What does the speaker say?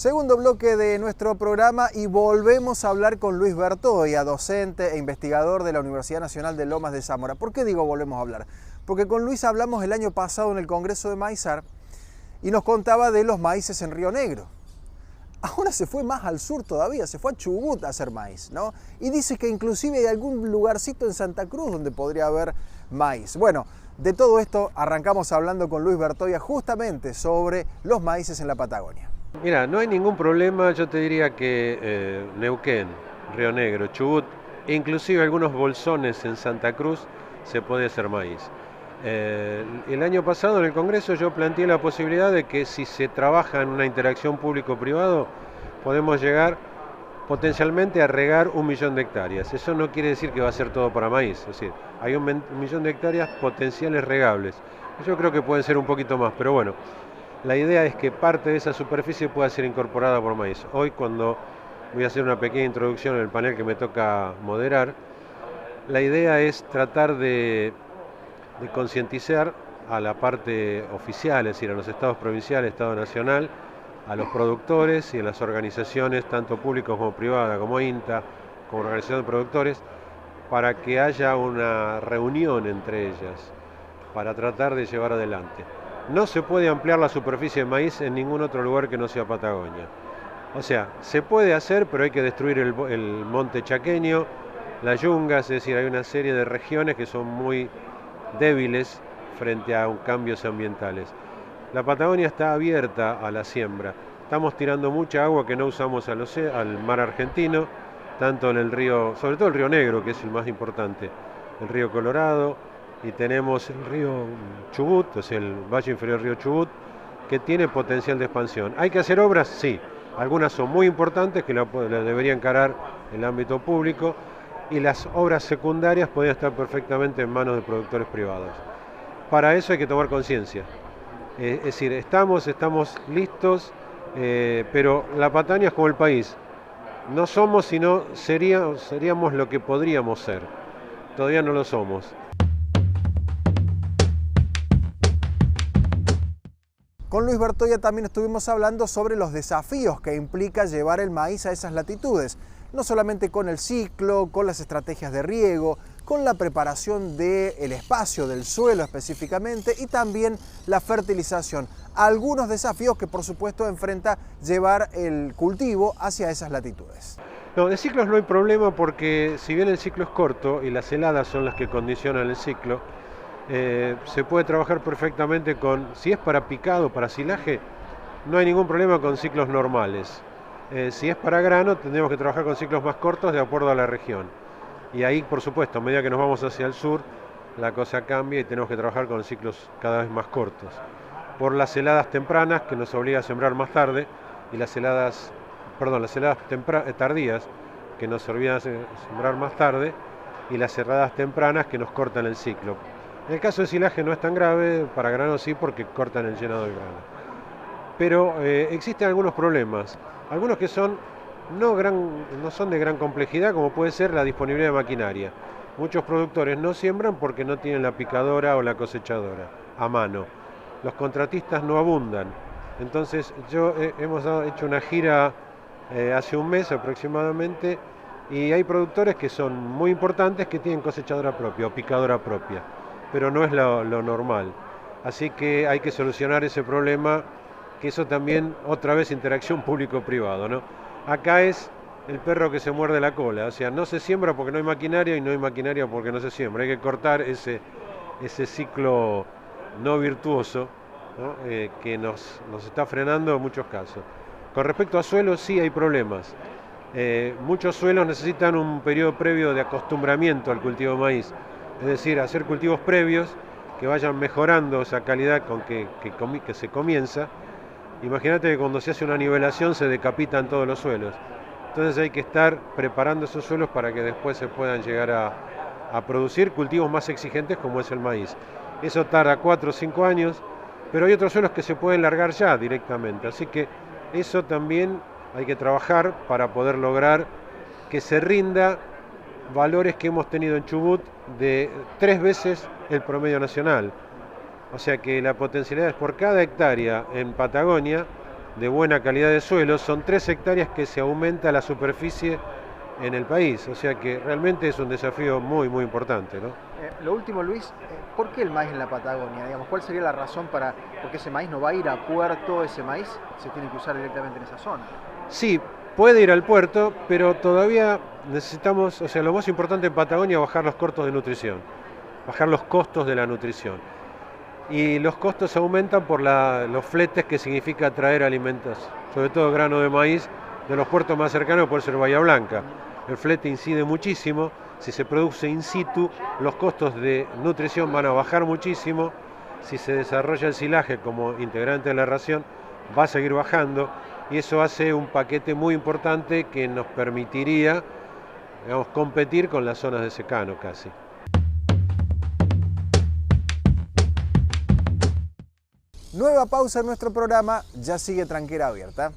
Segundo bloque de nuestro programa y volvemos a hablar con Luis Bertoia, docente e investigador de la Universidad Nacional de Lomas de Zamora. ¿Por qué digo volvemos a hablar? Porque con Luis hablamos el año pasado en el Congreso de Maizar y nos contaba de los maíces en Río Negro. Ahora se fue más al sur todavía, se fue a Chubut a hacer maíz, ¿no? Y dice que inclusive hay algún lugarcito en Santa Cruz donde podría haber maíz. Bueno, de todo esto arrancamos hablando con Luis Bertoia justamente sobre los maíces en la Patagonia. Mira, no hay ningún problema, yo te diría que Neuquén, Río Negro, Chubut, e inclusive algunos bolsones en Santa Cruz se puede hacer maíz. El año pasado en el Congreso yo planteé la posibilidad de que si se trabaja en una interacción público-privado podemos llegar potencialmente a regar 1 millón de hectáreas. Eso no quiere decir que va a ser todo para maíz, es decir, hay 1 millón de hectáreas potenciales regables. Yo creo que pueden ser un poquito más, pero bueno. La idea es que parte de esa superficie pueda ser incorporada por maíz. Hoy, cuando voy a hacer una pequeña introducción en el panel que me toca moderar, la idea es tratar de concientizar a la parte oficial, es decir, a los estados provinciales, Estado nacional, a los productores y a las organizaciones, tanto públicas como privadas, como INTA, como organización de productores, para que haya una reunión entre ellas, para tratar de llevar adelante. No se puede ampliar la superficie de maíz en ningún otro lugar que no sea Patagonia. O sea, se puede hacer, pero hay que destruir el monte chaqueño, las yungas, es decir, hay una serie de regiones que son muy débiles frente a cambios ambientales. La Patagonia está abierta a la siembra. Estamos tirando mucha agua que no usamos al mar argentino, tanto en el río, sobre todo el río Negro, que es el más importante, el río Colorado, y tenemos el río Chubut, es el valle inferior del río Chubut, que tiene potencial de expansión. ¿Hay que hacer obras? Sí. Algunas son muy importantes, que la debería encarar el ámbito público, y las obras secundarias podrían estar perfectamente en manos de productores privados. Para eso hay que tomar conciencia. Es decir, estamos listos, pero la Patagonia es como el país. No somos, sino seríamos lo que podríamos ser. Todavía no lo somos. Con Luis Bertoia también estuvimos hablando sobre los desafíos que implica llevar el maíz a esas latitudes, no solamente con el ciclo, con las estrategias de riego, con la preparación del espacio del suelo específicamente y también la fertilización. Algunos desafíos que por supuesto enfrenta llevar el cultivo hacia esas latitudes. No, de ciclos no hay problema porque si bien el ciclo es corto y las heladas son las que condicionan el ciclo, se puede trabajar perfectamente si es para picado, para silaje, no hay ningún problema con ciclos normales. Si es para grano, tendremos que trabajar con ciclos más cortos de acuerdo a la región. Y ahí, por supuesto, a medida que nos vamos hacia el sur, la cosa cambia y tenemos que trabajar con ciclos cada vez más cortos. Por las heladas tempranas, que nos obliga a sembrar más tarde, y las heladas tardías, que nos obligan a sembrar más tarde, y las heladas tempranas, que nos cortan el ciclo. En el caso de silaje no es tan grave, para grano sí, porque cortan el llenado del grano. Pero existen algunos problemas, algunos que no son de gran complejidad, como puede ser la disponibilidad de maquinaria. Muchos productores no siembran porque no tienen la picadora o la cosechadora a mano. Los contratistas no abundan. Entonces hemos hecho una gira hace un mes aproximadamente y hay productores que son muy importantes que tienen cosechadora propia o picadora propia, pero no es lo normal. Así que hay que solucionar ese problema, que eso también, otra vez, interacción público-privado, ¿no? Acá es el perro que se muerde la cola, o sea, no se siembra porque no hay maquinaria y no hay maquinaria porque no se siembra. Hay que cortar ese ciclo no virtuoso, ¿no? Que nos está frenando en muchos casos. Con respecto a suelos, sí hay problemas. Muchos suelos necesitan un periodo previo de acostumbramiento al cultivo de maíz, es decir, hacer cultivos previos que vayan mejorando esa calidad con que se comienza. Imagínate que cuando se hace una nivelación se decapitan todos los suelos. Entonces hay que estar preparando esos suelos para que después se puedan llegar a producir cultivos más exigentes como es el maíz. Eso tarda 4 o 5 años, pero hay otros suelos que se pueden largar ya directamente. Así que eso también hay que trabajar para poder lograr que se rinda valores que hemos tenido en Chubut de 3 veces el promedio nacional. O sea que la potencialidad es por cada hectárea en Patagonia de buena calidad de suelo, son 3 hectáreas que se aumenta la superficie en el país, o sea que realmente es un desafío muy importante, ¿no? Lo último, Luis, ¿por qué el maíz en la Patagonia? Digamos, ¿cuál sería la razón porque ese maíz no va a ir a puerto, ese maíz se tiene que usar directamente en esa zona? Sí, puede ir al puerto, pero todavía necesitamos, o sea, lo más importante en Patagonia es bajar los costos de nutrición, bajar los costos de la nutrición. Y los costos aumentan por los fletes que significa traer alimentos, sobre todo grano de maíz, de los puertos más cercanos, puede ser Bahía Blanca. El flete incide muchísimo, si se produce in situ, los costos de nutrición van a bajar muchísimo, si se desarrolla el silaje como integrante de la ración, va a seguir bajando, y eso hace un paquete muy importante que nos permitiría, digamos, competir con las zonas de secano casi. Nueva pausa en nuestro programa, ya sigue Tranquera Abierta.